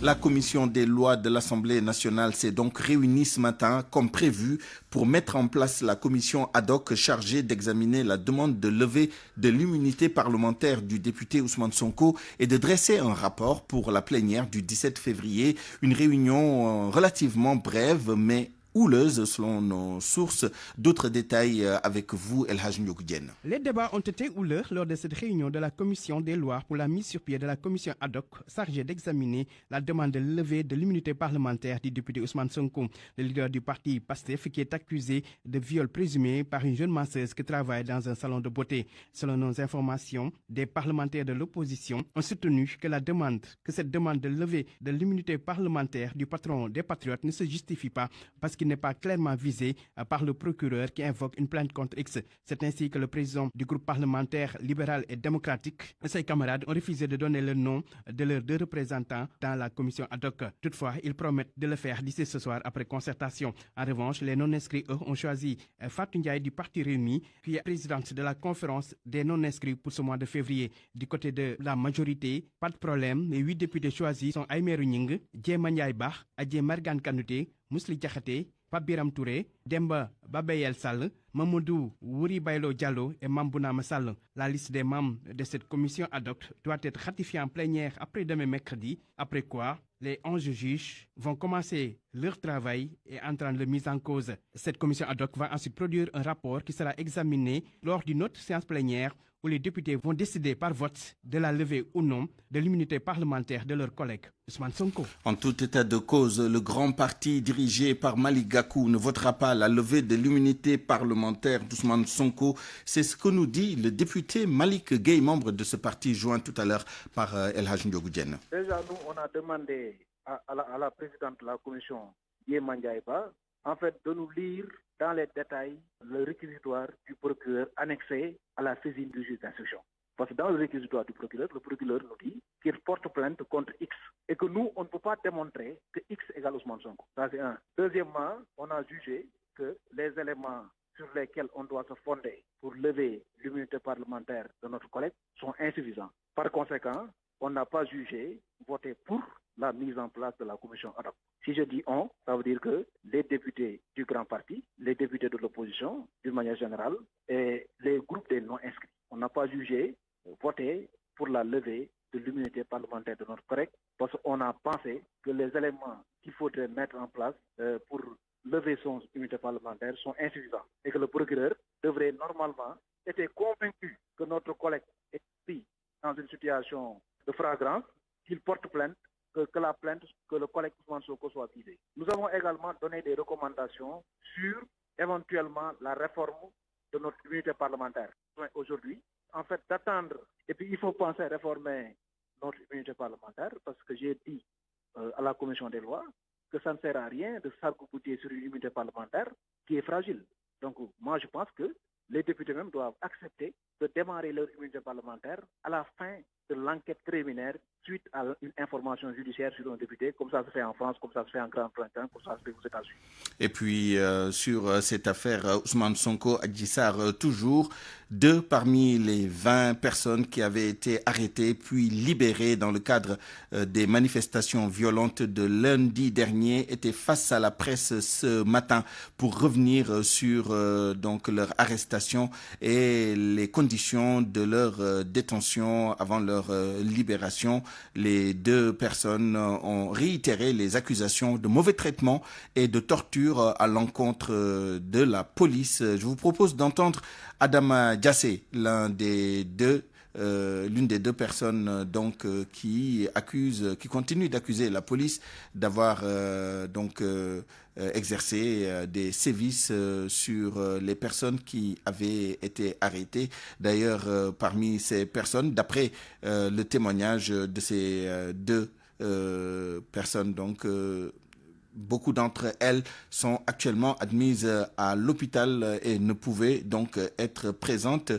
La commission des lois de l'Assemblée nationale s'est donc réunie ce matin, comme prévu, pour mettre en place la commission ad hoc chargée d'examiner la demande de levée de l'immunité parlementaire du député Ousmane Sonko et de dresser un rapport pour la plénière du 17 février. Une réunion relativement brève, mais houleuse selon nos sources. D'autres détails avec vous, El Hadj Ndiogou Diène. Les débats ont été houleux lors de cette réunion de la commission des lois pour la mise sur pied de la commission ad hoc chargée d'examiner la demande de levée de l'immunité parlementaire du député Ousmane Sonko, le leader du parti PASTEF, qui est accusé de viol présumé par une jeune masseuse qui travaille dans un salon de beauté. Selon nos informations, des parlementaires de l'opposition ont soutenu que cette demande de levée de l'immunité parlementaire du patron des Patriotes ne se justifie pas parce qu'il n'est pas clairement visé par le procureur qui invoque une plainte contre X. C'est ainsi que le président du groupe parlementaire libéral et démocratique et ses camarades ont refusé de donner le nom de leurs deux représentants dans la commission ad hoc. Toutefois, ils promettent de le faire d'ici ce soir après concertation. En revanche, les non-inscrits, eux, ont choisi Fatou Ndiaye du Parti Rewmi, qui est présidente de la conférence des non-inscrits pour ce mois de février. Du côté de la majorité, pas de problème. Les 8 députés choisis sont Aïmerou Gningue, Djema Ndiaye Bah, Adji Margane Kanouté, Mously Diakhaté, Pape Biram Touré, Demba Babayel Sall, Mamadou Wuri Baylo Diallo et Mambouna Massal. La liste des membres de cette commission ad hoc doit être ratifiée en plénière après-demain mercredi, après quoi les 11 juges vont commencer leur travail et entendre la mise en cause. Cette commission ad hoc va ensuite produire un rapport qui sera examiné lors d'une autre séance plénière où les députés vont décider par vote de la levée ou non de l'immunité parlementaire de leur collègue Ousmane Sonko. En tout état de cause, le grand parti dirigé par Malick Gakou ne votera pas la levée de l'immunité parlementaire d'Ousmane Sonko. C'est ce que nous dit le député Malick Gueye, membre de ce parti, joint tout à l'heure par El Hadj Ndiogou Diène. Déjà, nous, on a demandé à la présidente de la commission, Djema Ndiaye Bah, en fait, de nous lire dans les détails le réquisitoire du procureur annexé à la saisine du juge d'instruction. Parce que dans le réquisitoire du procureur, le procureur nous dit qu'il porte plainte contre X et que nous, on ne peut pas démontrer que X égale Ousmane Sonko. Ça, c'est un. Deuxièmement, on a jugé que les éléments sur lesquels on doit se fonder pour lever l'immunité parlementaire de notre collègue sont insuffisants. Par conséquent, on n'a pas jugé voter pour la mise en place de la commission ad hoc. Si je dis on, ça veut dire que les députés du grand parti, les députés de l'opposition, d'une manière générale, et les groupes des non-inscrits. On n'a pas jugé voter pour la levée de l'immunité parlementaire de notre collègue parce qu'on a pensé que les éléments qu'il faudrait mettre en place pour lever son immunité parlementaire sont insuffisants et que le procureur devrait normalement être convaincu que notre collègue est pris dans une situation de flagrance, qu'il porte plainte, que la plainte, que le collègue Ousmane Sonko soit visé. Nous avons également donné des recommandations sur éventuellement la réforme de notre immunité parlementaire. Aujourd'hui, en fait, d'attendre, et puis il faut penser à réformer notre immunité parlementaire parce que j'ai dit à la commission des lois que ça ne sert à rien de s'arc-bouter sur une immunité parlementaire qui est fragile. Donc moi je pense que les députés même doivent accepter de démarrer leur immunité parlementaire à la fin de l'enquête préliminaire suite à une information judiciaire sur un député, comme ça se fait en France, comme ça se fait en Grande-Bretagne, comme ça se fait aux États-Unis. Et puis sur cette affaire Ousmane Sonko, Adji Sarr, toujours 2 parmi les 20 personnes qui avaient été arrêtées puis libérées dans le cadre des manifestations violentes de lundi dernier étaient face à la presse ce matin pour revenir sur donc leur arrestation et les conditions de leur détention avant leur libération. Les 2 personnes ont réitéré les accusations de mauvais traitement et de torture à l'encontre de la police. Je vous propose d'entendre Adama Diassé, l'une des 2 personnes donc qui continue d'accuser la police d'avoir exercé des sévices sur les personnes qui avaient été arrêtées. D'ailleurs, parmi ces personnes, d'après le témoignage de ces 2 personnes, donc beaucoup d'entre elles sont actuellement admises à l'hôpital et ne pouvaient donc être présentes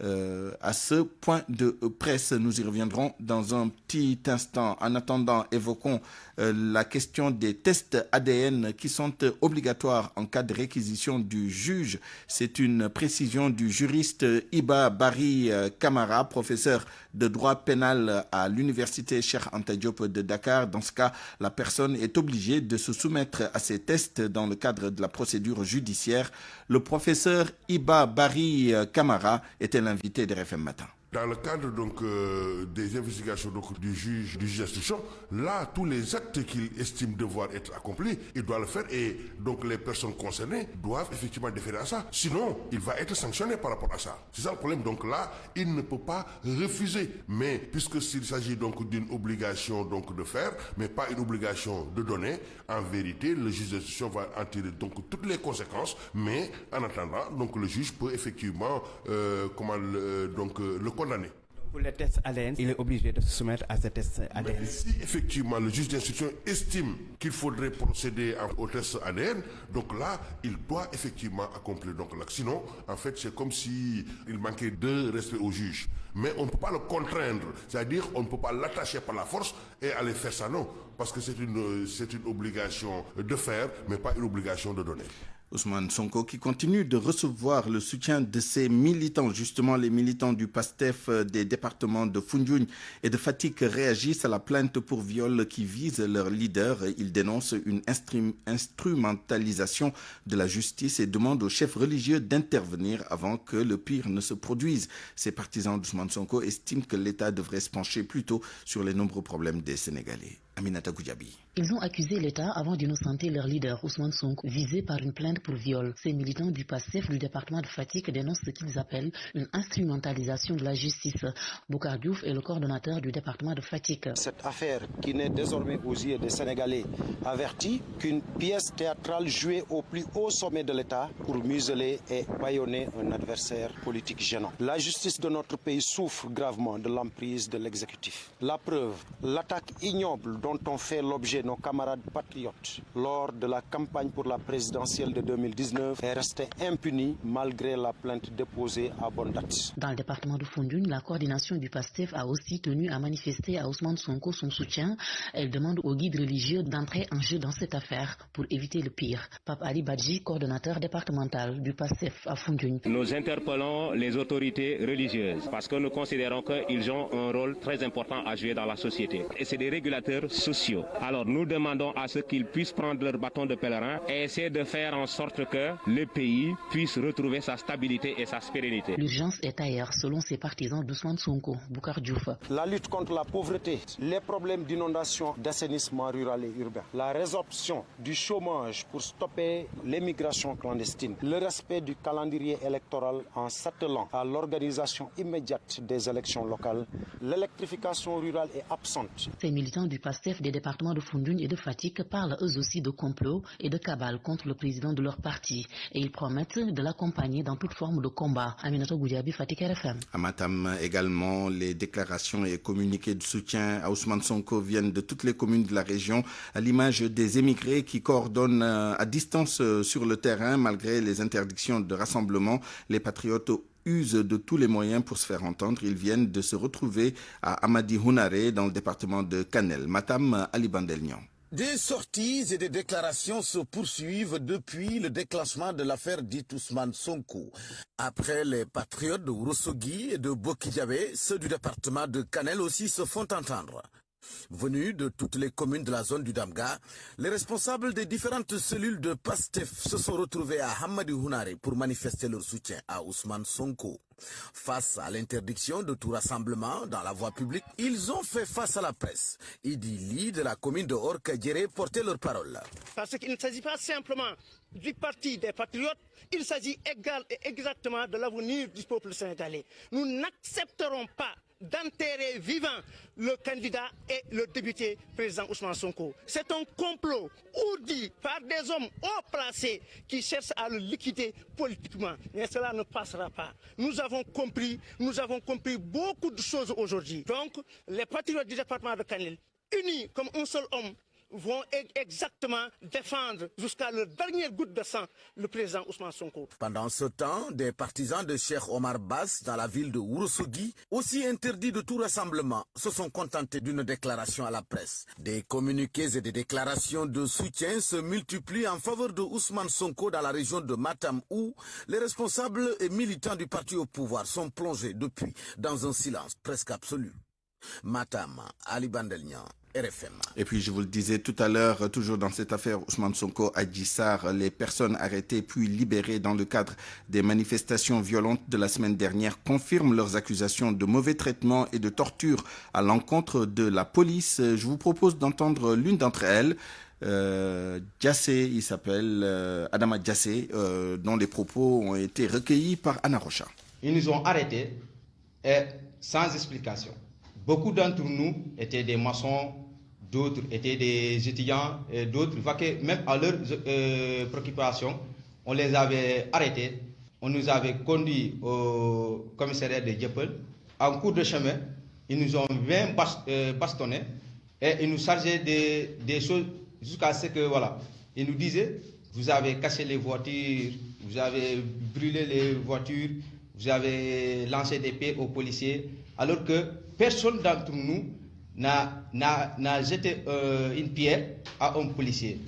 à ce point de presse. Nous y reviendrons dans un petit instant. En attendant, évoquons la question des tests ADN qui sont obligatoires en cas de réquisition du juge. C'est une précision du juriste Iba Barry Camara, professeur de droit pénal à l'université Cheikh Anta Diop de Dakar. Dans ce cas, la personne est obligée de se soumettre à ces tests dans le cadre de la procédure judiciaire. Le professeur Iba Barry Camara était l'invité de RFM Matin. Dans le cadre donc des investigations donc, du juge d'instruction, là tous les actes qu'il estime devoir être accomplis, il doit le faire et donc les personnes concernées doivent effectivement déférer à ça. Sinon, il va être sanctionné par rapport à ça. C'est ça le problème. Donc là, il ne peut pas refuser. Mais puisque s'il s'agit donc d'une obligation donc de faire, mais pas une obligation de donner, en vérité, le juge d'instruction va en tirer donc toutes les conséquences. Mais en attendant, donc le juge peut effectivement le condamner. Pour les tests ADN, il est obligé de se soumettre à ces tests ADN. Mais si effectivement le juge d'instruction estime qu'il faudrait procéder au test ADN, donc là, il doit effectivement accomplir donc l'acte. Sinon, en fait, c'est comme s'il manquait de respect au juge. Mais on ne peut pas le contraindre, c'est-à-dire on ne peut pas l'attacher par la force et aller faire ça, non. Parce que c'est une obligation de faire, mais pas une obligation de donner. Ousmane Sonko qui continue de recevoir le soutien de ses militants. Justement, les militants du PASTEF des départements de Foundiougne et de Fatick réagissent à la plainte pour viol qui vise leur leader. Ils dénoncent une instrumentalisation de la justice et demandent aux chefs religieux d'intervenir avant que le pire ne se produise. Ces partisans d'Ousmane Sonko estiment que l'État devrait se pencher plutôt sur les nombreux problèmes des Sénégalais. Aminata Goudiaby. Ils ont accusé l'État avant d'innocenter leur leader Ousmane Sonko, visé par une plainte pour viol. Ces militants du PASTEF du département de Fatick dénoncent ce qu'ils appellent une instrumentalisation de la justice. Boucar Diouf est le coordonnateur du département de Fatick. Cette affaire qui n'est désormais aux yeux des Sénégalais avertit qu'une pièce théâtrale jouée au plus haut sommet de l'État pour museler et bâillonner un adversaire politique gênant. La justice de notre pays souffre gravement de l'emprise de l'exécutif. La preuve, l'attaque ignoble dont ont fait l'objet nos camarades patriotes lors de la campagne pour la présidentielle de 2019 est restée impunie malgré la plainte déposée à bonne date. Dans le département de Foundiougne, la coordination du PASTEF a aussi tenu à manifester à Ousmane Sonko son soutien. Elle demande aux guides religieux d'entrer en jeu dans cette affaire pour éviter le pire. Pape Ali Badji, coordonnateur départemental du PASTEF à Foundiougne. Nous interpellons les autorités religieuses parce que nous considérons qu'ils ont un rôle très important à jouer dans la société. Et c'est des régulateurs sociaux. Alors nous demandons à ce qu'ils puissent prendre leur bâton de pèlerin et essayer de faire en sorte que le pays puisse retrouver sa stabilité et sa sérénité. L'urgence est ailleurs, selon ses partisans d'Ousmane Sonko, Boucar Diouf. La lutte contre la pauvreté, les problèmes d'inondation, d'assainissement rural et urbain, la résorption du chômage pour stopper l'émigration clandestine, le respect du calendrier électoral en s'attelant à l'organisation immédiate des élections locales, l'électrification rurale est absente. Ces militants du PASTEF des départements de Foundiougne et de Fatick parlent eux aussi de complot et de cabale contre le président de leur parti. Et ils promettent de l'accompagner dans toute forme de combat. Aminata Goudiaby, Fatick RFM. À Matam également, les déclarations et communiqués de soutien à Ousmane Sonko viennent de toutes les communes de la région, à l'image des émigrés qui coordonnent à distance sur le terrain malgré les interdictions de rassemblement. Les patriotes usent de tous les moyens pour se faire entendre. Ils viennent de se retrouver à Amadi Hunare dans le département de Kanel. Matam, Ali Bandelnian. Des sorties et des déclarations se poursuivent depuis le déclenchement de l'affaire dite Ousmane Sonko. Après les patriotes de Ourossogui et de Bokidjabé, ceux du département de Kanel aussi se font entendre. Venus de toutes les communes de la zone du Damga, les responsables des différentes cellules de PASTEF se sont retrouvés à Hamadi Hunare pour manifester leur soutien à Ousmane Sonko. Face à l'interdiction de tout rassemblement dans la voie publique, ils ont fait face à la presse. Idi Li de la commune de Orkadjere portait leur parole. Parce qu'il ne s'agit pas simplement du parti des patriotes, il s'agit égal et exactement de l'avenir du peuple sénégalais. Nous n'accepterons pas d'enterrer vivant le candidat et le député président Ousmane Sonko. C'est un complot ourdi par des hommes haut placés qui cherchent à le liquider politiquement. Mais cela ne passera pas. Nous avons compris beaucoup de choses aujourd'hui. Donc, les patriotes du département de Kanel, unis comme un seul homme, vont exactement défendre jusqu'à leur dernière goutte de sang le président Ousmane Sonko. Pendant ce temps, des partisans de Cheikh Omar Bass dans la ville de Ourossogui, aussi interdits de tout rassemblement, se sont contentés d'une déclaration à la presse. Des communiqués et des déclarations de soutien se multiplient en faveur de Ousmane Sonko dans la région de Matam où les responsables et militants du parti au pouvoir sont plongés depuis dans un silence presque absolu. Matam, Ali Bandelnian, RFM. Et puis je vous le disais tout à l'heure, toujours dans cette affaire Ousmane Sonko, Adji Sarr, les personnes arrêtées puis libérées dans le cadre des manifestations violentes de la semaine dernière confirment leurs accusations de mauvais traitement et de torture à l'encontre de la police. Je vous propose d'entendre l'une d'entre elles. Djassé, il s'appelle Adama Djassé, dont les propos ont été recueillis par Anna Rocha. Ils nous ont arrêtés et sans explication. Beaucoup d'entre nous étaient des maçons, d'autres étaient des étudiants, et d'autres vaquaient même à leurs préoccupations. On les avait arrêtés, on nous avait conduits au commissariat de Dieuppeul. En cours de chemin, ils nous ont bien bastonnés et ils nous chargeaient des choses jusqu'à ce que, voilà, ils nous disaient, vous avez cassé les voitures, vous avez brûlé les voitures, vous avez lancé des pieds aux policiers, alors que personne d'entre nous n'a jeté une pierre à un policier,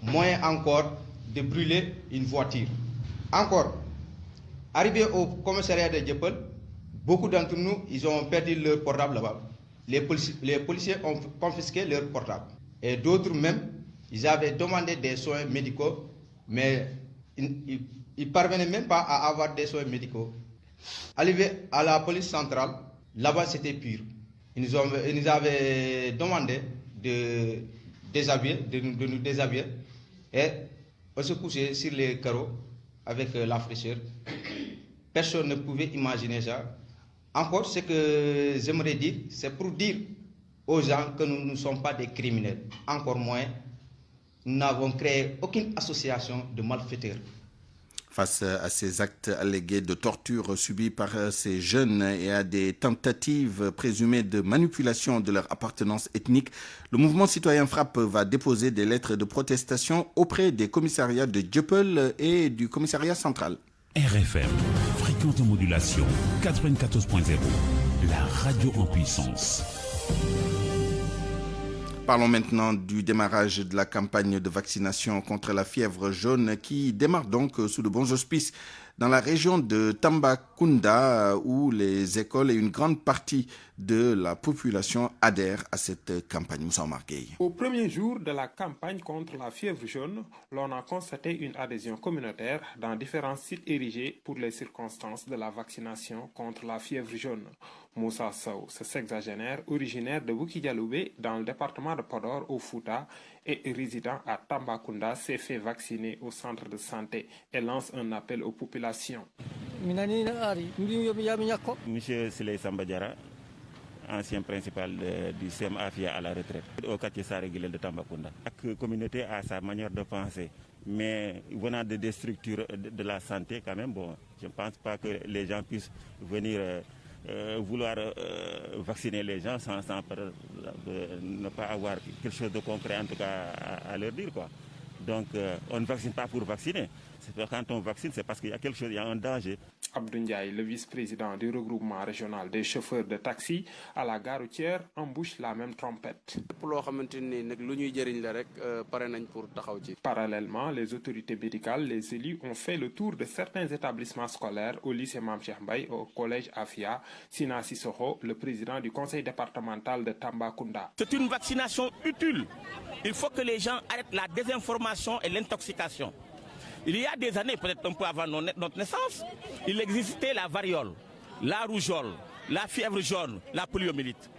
moins encore de brûler une voiture. Encore, arrivé au commissariat de Dieuppeul, beaucoup d'entre nous, ils ont perdu leur portable là-bas. Les policiers ont confisqué leur portable. Et d'autres même, ils avaient demandé des soins médicaux, mais ils ne parvenaient même pas à avoir des soins médicaux. Arrivé à la police centrale, là-bas c'était pur. Ils nous avaient demandé de nous déshabiller et on se couchait sur les carreaux avec la fraîcheur. Personne ne pouvait imaginer ça. Encore, ce que j'aimerais dire, c'est pour dire aux gens que nous ne sommes pas des criminels. Encore moins, nous n'avons créé aucune association de malfaiteurs. Face à ces actes allégués de torture subis par ces jeunes et à des tentatives présumées de manipulation de leur appartenance ethnique, le mouvement citoyen Frappe va déposer des lettres de protestation auprès des commissariats de Dieuppeul et du commissariat central. RFM, fréquente modulation 94.0, la radio en puissance. Parlons maintenant du démarrage de la campagne de vaccination contre la fièvre jaune qui démarre donc sous de bons auspices dans la région de Tambacounda où les écoles et une grande partie de la population adhèrent à cette campagne. Moussa Omar Gueye. Au premier jour de la campagne contre la fièvre jaune, l'on a constaté une adhésion communautaire dans différents sites érigés pour les circonstances de la vaccination contre la fièvre jaune. Moussa Sow, ce sexagénaire originaire de Boukidjaloubé dans le département de Podor au Fouta et résident à Tambacounda, s'est fait vacciner au centre de santé et lance un appel aux populations. Monsieur Siley Sambadjara, ancien principal du CEM AFIA à la retraite, au quartier Saré-Guilel de Tambacounda. Chaque communauté a sa manière de penser, mais venant des structures de la santé, quand même, bon, je ne pense pas que les gens puissent venir vouloir vacciner les gens sans ne pas avoir quelque chose de concret en tout cas à leur dire, quoi. Donc on ne vaccine pas pour vacciner. Quand on vaccine, c'est parce qu'il y a quelque chose, il y a un danger. Abdou Ndiaye, le vice-président du regroupement régional des chauffeurs de taxi à la gare routière, embouche la même trompette. Parallèlement, les autorités médicales, les élus ont fait le tour de certains établissements scolaires au lycée Mame Cheikh Mbaye, au collège Afia. Sina Sissoko, le président du conseil départemental de Tambacounda. C'est une vaccination utile. Il faut que les gens arrêtent la désinformation et l'intoxication. Il y a des années, peut-être un peu avant notre naissance, il existait la variole, la rougeole, la fièvre jaune, la poliomyélite.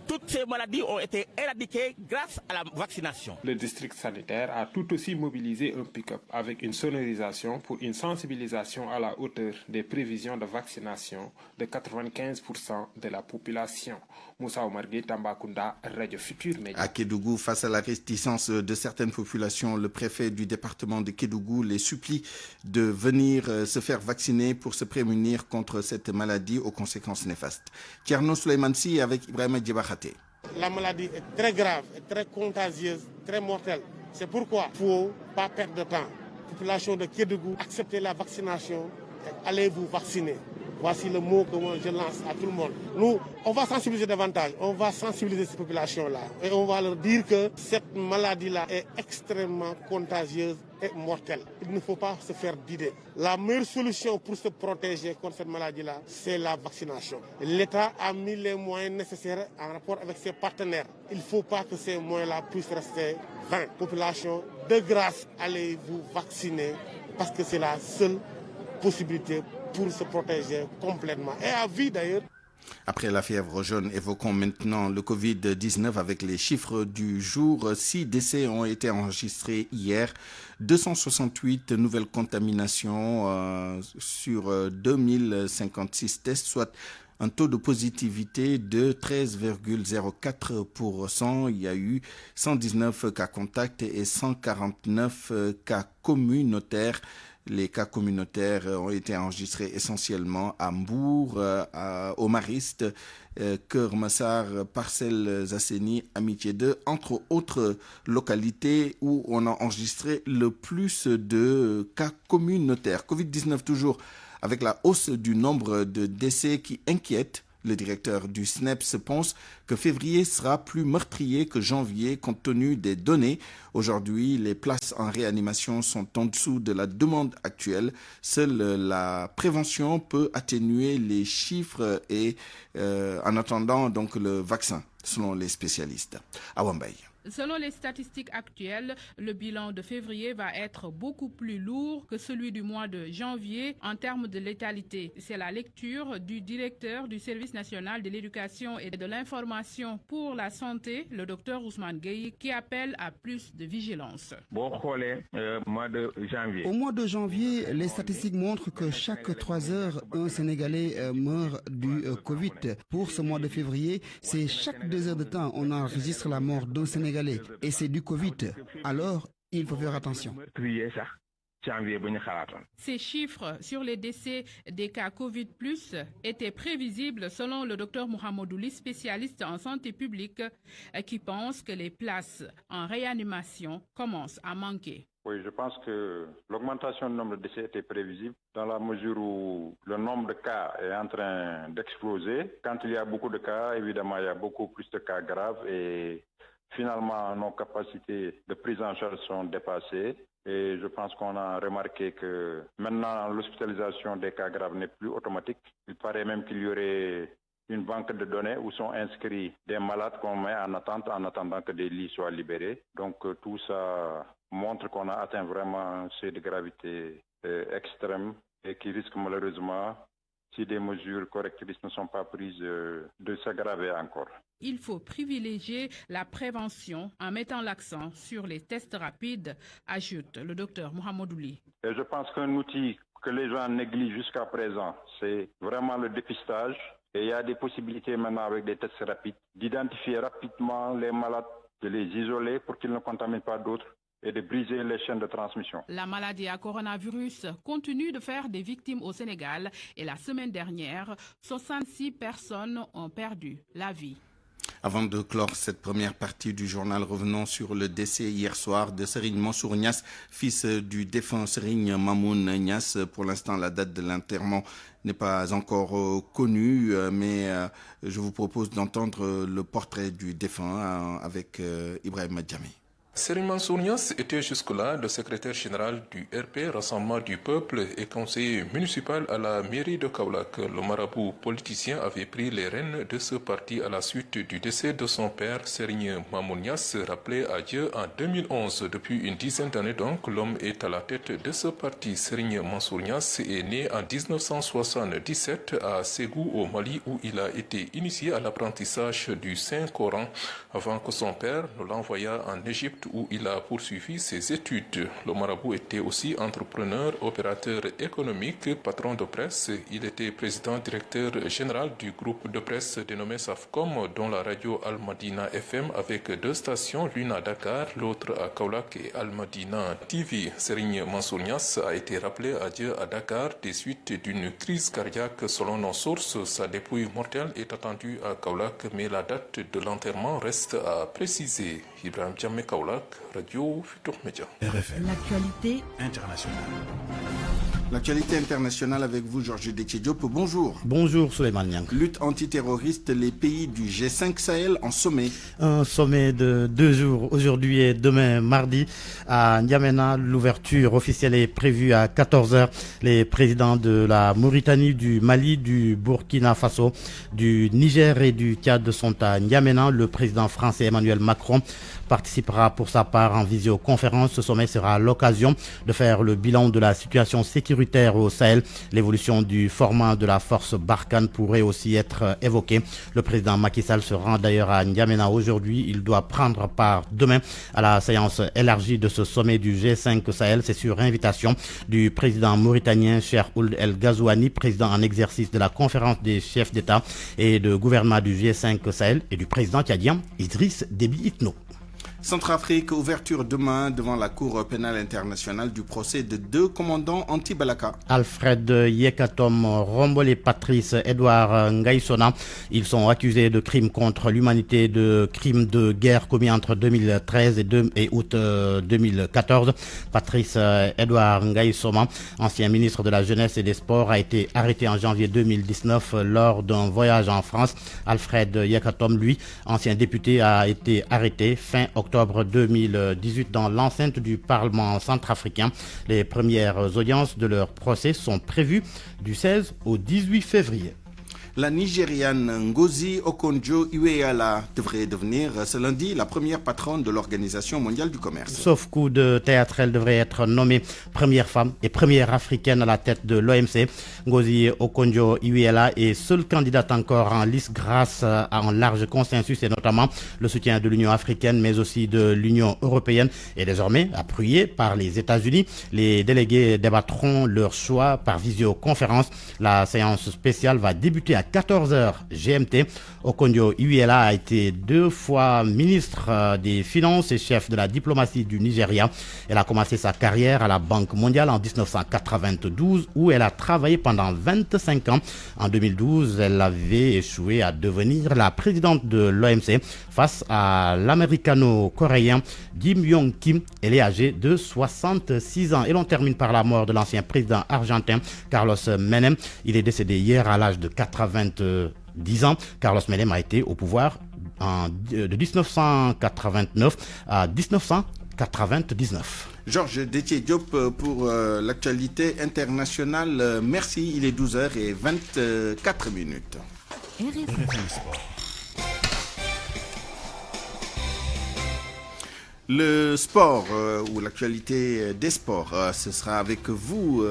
Toutes ces maladies ont été éradiquées grâce à la vaccination. Le district sanitaire a tout aussi mobilisé un pick-up avec une sonorisation pour une sensibilisation à la hauteur des prévisions de vaccination de 95% de la population. Moussa Omar Gueye, Tambacounda, Radio Futur Média. À Kédougou, face à la réticence de certaines populations, le préfet du département de Kédougou les supplie de venir se faire vacciner pour se prémunir contre cette maladie aux conséquences néfastes. Tierno Souleymane Sy avec Ibrahima Djebakhaté. La maladie est très grave et très contagieuse très mortelle. C'est pourquoi il ne faut pas perdre de temps. Population de Kédougou, acceptez la vaccination et allez vous vacciner. Voici le mot que moi je lance à tout le monde. Nous, on va sensibiliser davantage, on va sensibiliser ces populations-là et on va leur dire que cette maladie-là est extrêmement contagieuse et mortelle. Il ne faut pas se faire d'idées. La meilleure solution pour se protéger contre cette maladie-là, c'est la vaccination. L'État a mis les moyens nécessaires en rapport avec ses partenaires. Il ne faut pas que ces moyens-là puissent rester vains. Population, de grâce, allez vous vacciner parce que c'est la seule possibilité pour se protéger complètement et à vie d'ailleurs. Après la fièvre jaune, évoquons maintenant le Covid-19 avec les chiffres du jour. 6 décès ont été enregistrés hier, 268 nouvelles contaminations sur 2056 tests, soit un taux de positivité de 13,04%. Il y a eu 119 cas contacts et 149 cas communautaires. Les cas communautaires ont été enregistrés essentiellement à Mbour, au Mariste, Keur Massar, Parcelles Assainies, Amitié 2, entre autres localités où on a enregistré le plus de cas communautaires. Covid-19 toujours avec la hausse du nombre de décès qui inquiète. Le directeur du SNEPS pense que février sera plus meurtrier que janvier compte tenu des données. Aujourd'hui, les places en réanimation sont en dessous de la demande actuelle. Seule la prévention peut atténuer les chiffres et en attendant donc le vaccin, selon les spécialistes. À Wambay. Selon les statistiques actuelles, le bilan de février va être beaucoup plus lourd que celui du mois de janvier en termes de létalité. C'est la lecture du directeur du Service national de l'éducation et de l'information pour la santé, le docteur Ousmane Gueye, qui appelle à plus de vigilance. Au mois de janvier, les statistiques montrent que chaque 3 heures, un Sénégalais meurt du Covid. Pour ce mois de février, c'est chaque 2 heures de temps, on enregistre la mort d'un Sénégalais. Et c'est du Covid. Alors, il faut faire attention. Ces chiffres sur les décès des cas Covid+ étaient prévisibles selon le docteur Mohamedouli, spécialiste en santé publique, qui pense que les places en réanimation commencent à manquer. Oui, je pense que l'augmentation du nombre de décès était prévisible dans la mesure où le nombre de cas est en train d'exploser. Quand il y a beaucoup de cas, évidemment, il y a beaucoup plus de cas graves et finalement, nos capacités de prise en charge sont dépassées et je pense qu'on a remarqué que maintenant, l'hospitalisation des cas graves n'est plus automatique. Il paraît même qu'il y aurait une banque de données où sont inscrits des malades qu'on met en attente en attendant que des lits soient libérés. Donc tout ça montre qu'on a atteint vraiment un seuil de gravité extrême et qui risque malheureusement, si des mesures correctrices ne sont pas prises, de s'aggraver encore. Il faut privilégier la prévention en mettant l'accent sur les tests rapides, ajoute le docteur Mohamedouli. Et je pense qu'un outil que les gens négligent jusqu'à présent, c'est vraiment le dépistage. Et il y a des possibilités maintenant avec des tests rapides d'identifier rapidement les malades, de les isoler pour qu'ils ne contaminent pas d'autres et de briser les chaînes de transmission. La maladie à coronavirus continue de faire des victimes au Sénégal et la semaine dernière, 66 personnes ont perdu la vie. Avant de clore cette première partie du journal, revenons sur le décès hier soir de Serigne Mansour Niass, fils du défunt Serigne Mamoun Niass. Pour l'instant, la date de l'enterrement n'est pas encore connue, mais je vous propose d'entendre le portrait du défunt avec Ibrahim Djamé. Serigne Mansour Niass était jusque-là le secrétaire général du RP, Rassemblement du Peuple, et conseiller municipal à la mairie de Kaolack. Le marabout politicien avait pris les rênes de ce parti à la suite du décès de son père, Serigne Mamoun Niass, rappelé à Dieu en 2011. Depuis une dizaine d'années donc, l'homme est à la tête de ce parti. Serigne Mansour Niass est né en 1977 à Ségou au Mali, où il a été initié à l'apprentissage du Saint-Coran avant que son père ne l'envoyât en Égypte, où il a poursuivi ses études. Le marabout était aussi entrepreneur, opérateur économique, patron de presse. Il était président-directeur général du groupe de presse dénommé SAFCOM, dont la radio Al-Madina FM avec 2 stations, l'une à Dakar, l'autre à Kaolack, et Al-Madina TV. Serigne Mansour Niass a été rappelé à Dieu à Dakar des suites d'une crise cardiaque. Selon nos sources, sa dépouille mortelle est attendue à Kaolack, mais la date de l'enterrement reste à préciser. Ibrahim Djamé, Kaolack. Kaolack, Radio Futur Média. RFM. L'actualité internationale. L'actualité internationale avec vous, Georges Déthié Diop. Bonjour. Bonjour, Souleymane Niang. Lutte antiterroriste, les pays du G5 Sahel en sommet. Un sommet de 2 jours, aujourd'hui et demain, mardi, à N'Djamena. L'ouverture officielle est prévue à 14h. Les présidents de la Mauritanie, du Mali, du Burkina Faso, du Niger et du Tchad sont à N'Djamena. Le président français Emmanuel Macron participera pour sa part en visioconférence. Ce sommet sera l'occasion de faire le bilan de la situation sécuritaire au Sahel. L'évolution du format de la force Barkhane pourrait aussi être évoquée. Le président Macky Sall se rend d'ailleurs à N'Djamena aujourd'hui. Il doit prendre part demain à la séance élargie de ce sommet du G5 Sahel. C'est sur invitation du président mauritanien Cheikh Ould El Ghazouani, président en exercice de la conférence des chefs d'État et de gouvernement du G5 Sahel, et du président tchadien Idriss Déby Itno. Centrafrique, ouverture demain devant la Cour pénale internationale du procès de 2 commandants anti-Balaka. Alfred Yekatom Rombol et Patrice Edouard Ngaïsona. Ils sont accusés de crimes contre l'humanité, de crimes de guerre commis entre 2013 et août 2014. Patrice Edouard Ngaïsona, ancien ministre de la Jeunesse et des Sports, a été arrêté en janvier 2019 lors d'un voyage en France. Alfred Yekatom, lui, ancien député, a été arrêté fin octobre 2018 dans l'enceinte du Parlement centrafricain. Les premières audiences de leur procès sont prévues du 16 au 18 février. La Nigériane Ngozi Okonjo-Iweala devrait devenir ce lundi la première patronne de l'Organisation mondiale du commerce. Sauf coup de théâtre, elle devrait être nommée première femme et première africaine à la tête de l'OMC. Ngozi Okonjo-Iweala est seule candidate encore en lice grâce à un large consensus et notamment le soutien de l'Union africaine mais aussi de l'Union européenne et désormais appuyée par les États-Unis. Les délégués débattront leur choix par visioconférence. La séance spéciale va débuter à 14h GMT. Okonjo-Iweala a été 2 fois ministre des Finances et chef de la diplomatie du Nigeria. Elle a commencé sa carrière à la Banque mondiale en 1992 où elle a travaillé pendant 25 ans. En 2012, elle avait échoué à devenir la présidente de l'OMC face à l'américano-coréen Kim Yong-kim. Elle est âgée de 66 ans. Et l'on termine par la mort de l'ancien président argentin Carlos Menem. Il est décédé hier à l'âge de 90 ans. Carlos Menem a été au pouvoir de 1989 à 1999. Georges Déthié Diop pour l'actualité internationale. Merci, il est 12h24. RFM Sport. Le sport ou l'actualité des sports, ce sera avec vous,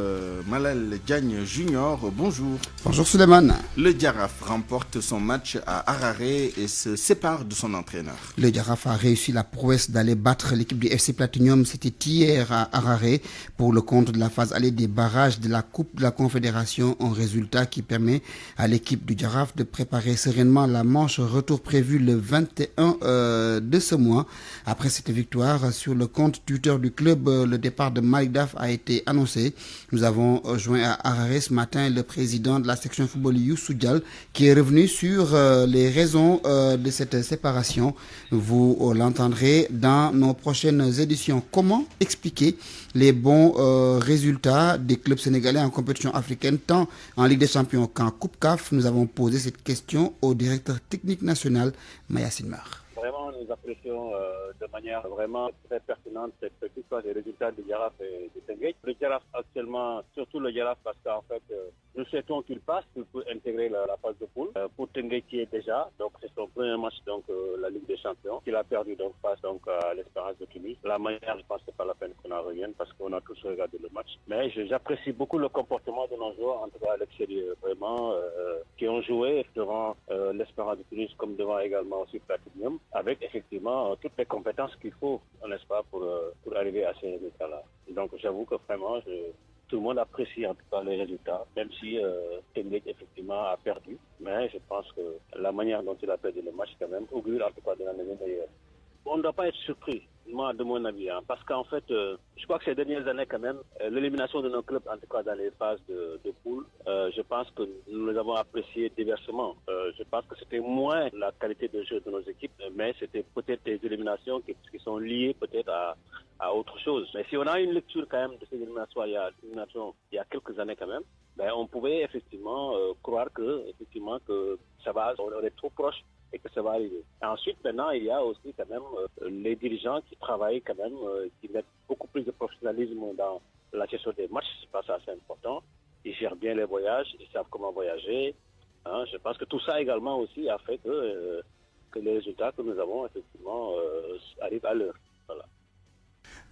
Malal Diagne Junior. Bonjour. Bonjour Souleymane. Le Djaraf remporte son match à Harare et se sépare de son entraîneur. Le Djaraf a réussi la prouesse d'aller battre l'équipe du FC Platinum. C'était hier à Harare pour le compte de la phase allée des barrages de la Coupe de la Confédération. Un résultat qui permet à l'équipe du Djaraf de préparer sereinement la manche retour prévue le 21 de ce mois. Après cette victoire sur le compte Twitter du club, le départ de Malik Daf a été annoncé. Nous avons joint à Harare ce matin le président de la section football Youssou Dial qui est revenu sur les raisons de cette séparation. Vous l'entendrez dans nos prochaines éditions. Comment expliquer les bons résultats des clubs sénégalais en compétition africaine, tant en Ligue des Champions qu'en Coupe CAF? Nous avons posé cette question au directeur technique national, Maya Sinmar. Vraiment, nous apprécions de manière vraiment très pertinente cette histoire des résultats du Djaraf et du Tenguet. Le Djaraf actuellement, surtout le Djaraf, parce qu'en fait, nous souhaitons qu'il passe pour intégrer la phase de poule. Pour Tenguet qui est déjà, donc c'est son premier match, donc la Ligue des Champions, qu'il a perdu donc face donc à l'Espérance de Tunis. La manière, je pense que c'est pas la peine qu'on en revienne parce qu'on a tous regardé le match. Mais j'apprécie beaucoup le comportement de nos joueurs, en tout cas à l'extérieur, vraiment, qui ont joué devant l'Espérance de Tunis comme devant également aussi Platinum, avec effectivement toutes les compétences qu'il faut, n'est-ce pas, pour arriver à ces résultats-là. Donc j'avoue que vraiment, tout le monde apprécie en tout cas les résultats, même si Tenguet effectivement a perdu. Mais je pense que la manière dont il a perdu le match quand même augure en tout cas de l'année meilleure. on ne doit pas être surpris, moi, de mon avis, parce qu'en fait, je crois que ces dernières années, quand même, l'élimination de nos clubs, en tout cas dans les phases de poule, je pense que nous les avons appréciés diversement. Je pense que c'était moins la qualité de jeu de nos équipes, mais c'était peut-être des éliminations qui sont liées peut-être à autre chose. Mais si on a une lecture quand même de ces éliminations il y a quelques années quand même, on pouvait effectivement croire que ça va, on est trop proche et que ça va arriver. Et ensuite, maintenant, il y a aussi quand même les dirigeants qui travaillent quand même, qui mettent beaucoup plus de professionnalisme dans la gestion des matchs. C'est pas ça, c'est important. Ils gèrent bien les voyages, ils savent comment voyager. Je pense que tout ça également aussi a fait que les résultats que nous avons effectivement arrivent à l'heure. Voilà.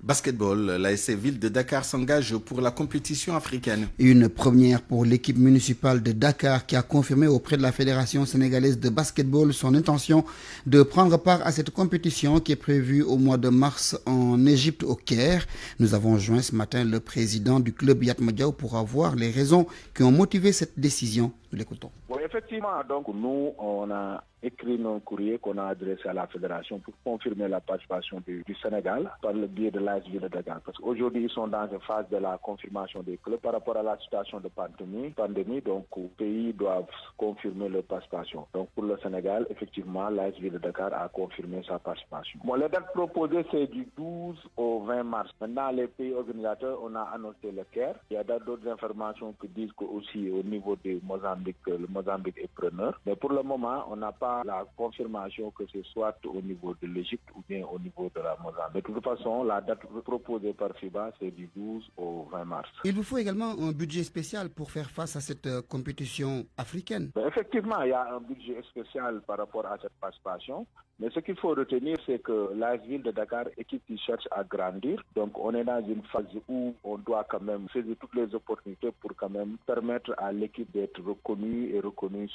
Basketball, l'ASC Ville de Dakar s'engage pour la compétition africaine. Une première pour l'équipe municipale de Dakar qui a confirmé auprès de la Fédération sénégalaise de basketball son intention de prendre part à cette compétition qui est prévue au mois de mars en Égypte au Caire. Nous avons joint ce matin le président du club Yatma Diaw pour avoir les raisons qui ont motivé cette décision. Nous l'écoutons. Bon, effectivement, donc nous, on a écrit nos courriers qu'on a adressés à la fédération pour confirmer la participation du Sénégal par le biais de l'AS Ville de Dakar. Parce qu'aujourd'hui, ils sont dans une phase de la confirmation des clubs par rapport à la situation de pandémie. Donc, les pays doivent confirmer leur participation. Donc, pour le Sénégal, effectivement, l'AS Ville de Dakar a confirmé sa participation. Bon, les dates proposées, c'est du 12 au 20 mars. Maintenant, les pays organisateurs, on a annoncé le Caire. Il y a d'autres informations qui disent qu'aussi au niveau de Mozambique, le Mozambique est preneur. Mais pour le moment, on n'a pas la confirmation que ce soit au niveau de l'Égypte ou bien au niveau de la Mozambique. De toute façon, la date proposée par FIBA, c'est du 12 au 20 mars. Il vous faut également un budget spécial pour faire face à cette compétition africaine. Effectivement, il y a un budget spécial par rapport à cette participation. Mais ce qu'il faut retenir, c'est que l'AS Ville de Dakar, équipe qui cherche à grandir. Donc, on est dans une phase où on doit quand même saisir toutes les opportunités pour quand même permettre à l'équipe d'être reconnue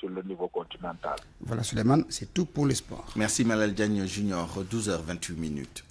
sur le niveau continental. Voilà, Suleiman, c'est tout pour le sport. Merci Malal Diagne Junior, 12h28.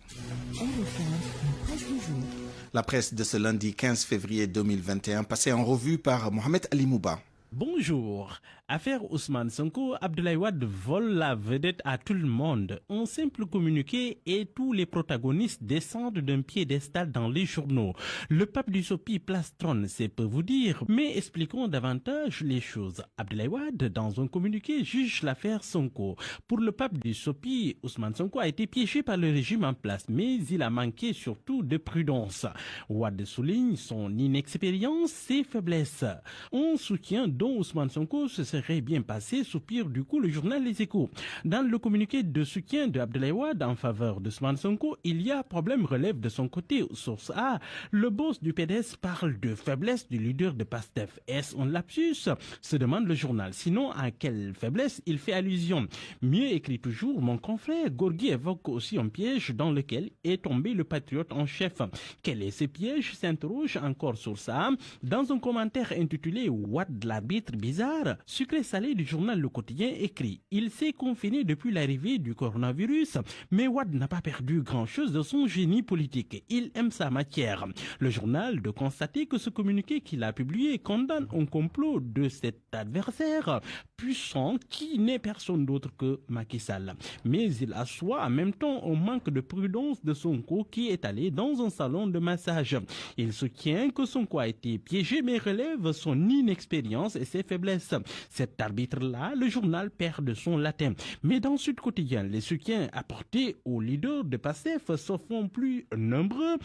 La presse de ce lundi 15 février 2021, passée en revue par Mohamed Ali Mouba. Bonjour. Affaire Ousmane Sonko, Abdoulaye Wade vole la vedette à tout le monde. Un simple communiqué et tous les protagonistes descendent d'un piédestal dans les journaux. Le pape du Sopi plastronne, c'est peu vous dire. Mais expliquons davantage les choses. Abdoulaye Wade, dans un communiqué, juge l'affaire Sonko. Pour le pape du Sopi, Ousmane Sonko a été piégé par le régime en place, mais il a manqué surtout de prudence. Wade souligne son inexpérience, ses faiblesses. Un soutien dont Ousmane Sonko se serait bien passé, soupire du coup le journal Les Échos. Dans le communiqué de soutien de Abdoulaye Wade en faveur d'Ousmane Sonko, il y a problème relève de son côté. Source A, le boss du PDS parle de faiblesse du leader de PASTEF. Est-ce un lapsus? Se demande le journal. Sinon, à quelle faiblesse il fait allusion? Mieux écrit toujours mon confrère, Gorgui évoque aussi un piège dans lequel est tombé le patriote en chef. Quel est ce piège? S'interroge encore Source A dans un commentaire intitulé Wade l'arbitre bizarre. Sucré salé du journal Le Quotidien écrit: il s'est confiné depuis l'arrivée du coronavirus, mais Wade n'a pas perdu grand-chose de son génie politique. Il aime sa matière. Le journal de constater que ce communiqué qu'il a publié condamne un complot de cet adversaire puissant qui n'est personne d'autre que Macky Sall. Mais il assoit en même temps un manque de prudence de Sonko qui est allé dans un salon de massage. Il soutient que Sonko a été piégé mais relève son inexpérience et ses faiblesses. Cet arbitre-là, le journal perd de son latin. Mais dans Sud Quotidien, les soutiens apportés aux leaders de PASTEF se font plus nombreux,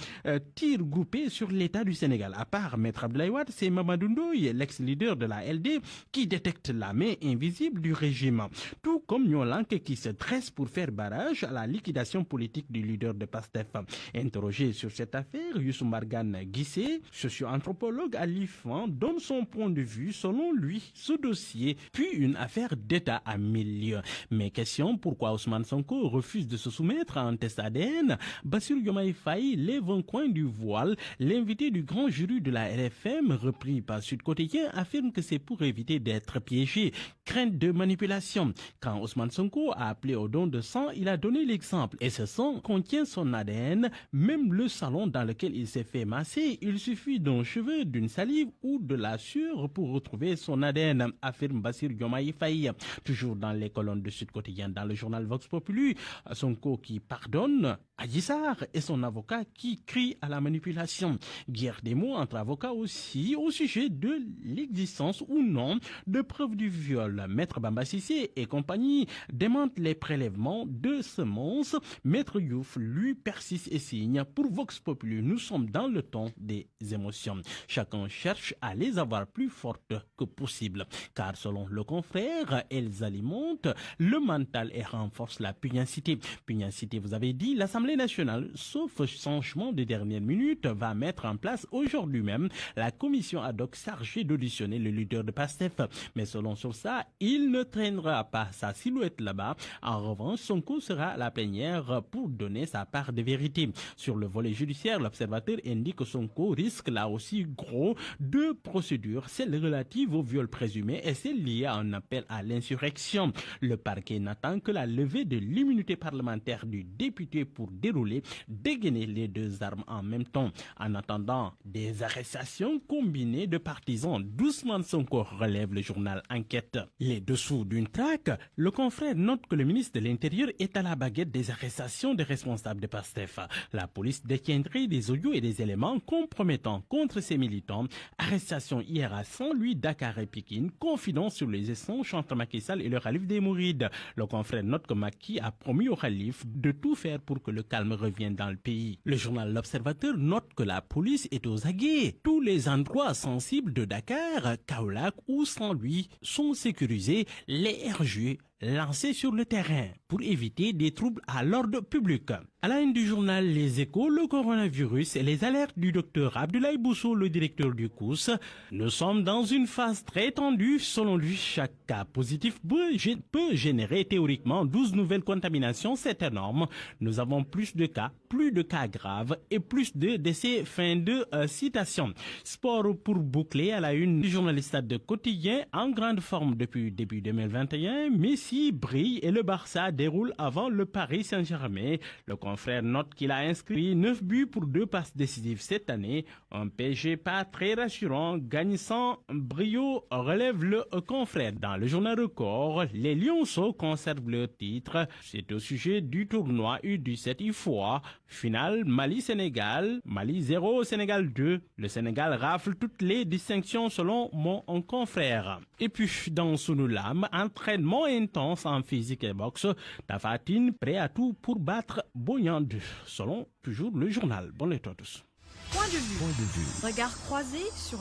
tirs groupés sur l'État du Sénégal. À part Maître Abdoulaye Wade, c'est Mamadou Ndoye, l'ex-leader de la LD, qui détecte la main invisible du régime. Tout comme Nyolank qui se dresse pour faire barrage à la liquidation politique du leader de PASTEF. Interrogé sur cette affaire, Youssou Mbargane Guissé, socio-anthropologue à l'IFAN, donne son point de vue. Selon lui, ce dossier puis une affaire d'État à 1000 lieues. Mais question, pourquoi Ousmane Sonko refuse de se soumettre à un test ADN? Bassirou Diomaye Faye lève un coin du voile. L'invité du grand jury de la RFM, repris par Sud Quotidien, affirme que c'est pour éviter d'être piégé. Crainte de manipulation. Quand Ousmane Sonko a appelé au don de sang, il a donné l'exemple. Et ce sang contient son ADN. Même le salon dans lequel il s'est fait masser, il suffit d'un cheveu, d'une salive ou de la sueur pour retrouver son ADN, affirme Bassirou Diomaye Faye. Toujours dans les colonnes de Sud Quotidien, dans le journal Vox Populi, Sonko qui pardonne Adji Sarr et son avocat qui crie à la manipulation. Guerre des mots entre avocats aussi au sujet de l'existence ou non de preuves du viol. Maître Bamba Cissé et compagnie démentent les prélèvements de semences. Maître Youf, lui, persiste et signe. Pour Vox Populi, nous sommes dans le temps des émotions. Chacun cherche à les avoir plus fortes que possible. Car selon le confrère, elles alimentent le mental et renforcent la pugnacité. Pugnacité, vous avez dit, l'Assemblée nationale, sauf changement de dernière minute, va mettre en place aujourd'hui même la commission ad hoc chargée d'auditionner le leader de PASTEF. Mais selon ça, il ne traînera pas sa silhouette là-bas. En revanche, Sonko sera à la plénière pour donner sa part de vérité. Sur le volet judiciaire, l'observateur indique que Sonko risque là aussi gros deux procédures, celle relative au viol présumé et celle liée à un appel à l'insurrection. Le parquet n'attend que la levée de l'immunité parlementaire du député pour dégainer les deux armes en même temps. En attendant des arrestations combinées de partisans d'Ousmane Sonko, relève le journal Enquête. Les dessous d'une traque, le confrère note que le ministre de l'Intérieur est à la baguette des arrestations des responsables de PASTEF. La police détiendrait des audios et des éléments compromettants contre ses militants. Arrestation hier à Saint-Louis, Dakar et Pékin, confident sur les échanges entre Macky Sall et le calife des Mourides. Le confrère note que Macky a promis au calife de tout faire pour que le calme revienne dans le pays. Le journal L'Observateur note que la police est aux aguets. Tous les endroits sensibles de Dakar, Kaolack ou Saint-Louis sont sécurisés. Les RG lancés sur le terrain pour éviter des troubles à l'ordre public. À la une du journal Les Échos, le coronavirus et les alertes du docteur Abdoulaye Bousso, le directeur du COUS. Nous sommes dans une phase très tendue. Selon lui, chaque cas positif peut générer théoriquement 12 nouvelles contaminations. C'est énorme. Nous avons plus de cas graves et plus de décès. Fin de citation. Sport pour boucler à la une du journaliste de Quotidien, en grande forme depuis début 2021. Messi brille et le Barça déroule avant le Paris Saint-Germain. Le confrère note qu'il a inscrit 9 buts pour 2 passes décisives cette année. Un PSG pas très rassurant, gagne sans brio, relève le confrère. Dans le journal Record, les Lionceaux conservent leur titre. C'est au sujet du tournoi U17 IFOA. Finale Mali-Sénégal. Mali 0, Sénégal 2. Le Sénégal rafle toutes les distinctions selon mon confrère. Et puis, dans Sunulam, entraînement intense en physique et boxe. Tapha Tine prêt à tout pour battre Boyan 2, selon toujours le journal. Bonne lecture à tous. Point de vue. Regard croisé sur